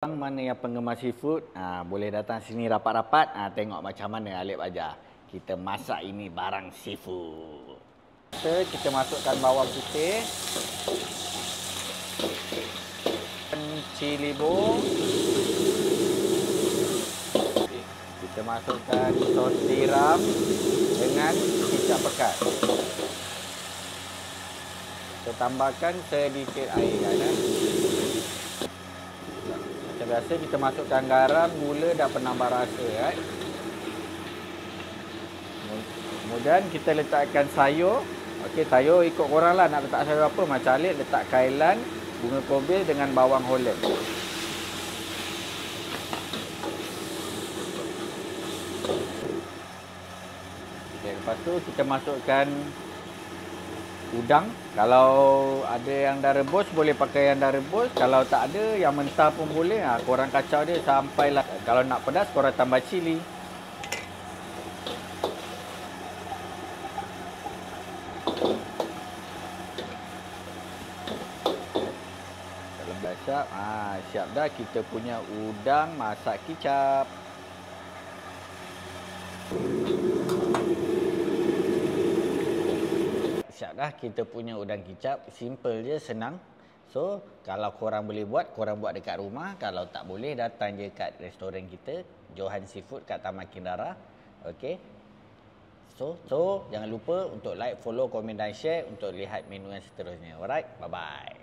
Mana yang penggemar seafood, boleh datang sini rapat-rapat, tengok macam mana Alip ajar. Kita masak ini barang seafood. Kita masukkan bawang putih, cili bawang. Kita masukkan sos tiram dengan kicap pekat. Kita tambahkan sedikit air. Macam biasa kita masukkan garam, gula dan penambah rasa. Kemudian kita letakkan sayur. Okey, sayur ikut korang lah nak letak sayur apa. Macam Alip letak kailan, bunga kobil dengan bawang Holland. Okey, lepas tu kita masukkan udang. Kalau ada yang dah rebus, boleh pakai yang dah rebus. Kalau tak ada, yang mentah pun boleh. Korang kacau dia sampailah. Kalau nak pedas, korang tambah cili. Kalau dah siap, siap dah kita punya udang masak kicap. Siap dah kita punya udang kicap. Simple je, senang. So, kalau korang boleh buat, korang buat dekat rumah. Kalau tak boleh, datang je kat restoran kita, Johan Seafood kat Taman Kindara. Okey. So, jangan lupa untuk like, follow, komen dan share untuk lihat menu yang seterusnya. Alright, bye-bye.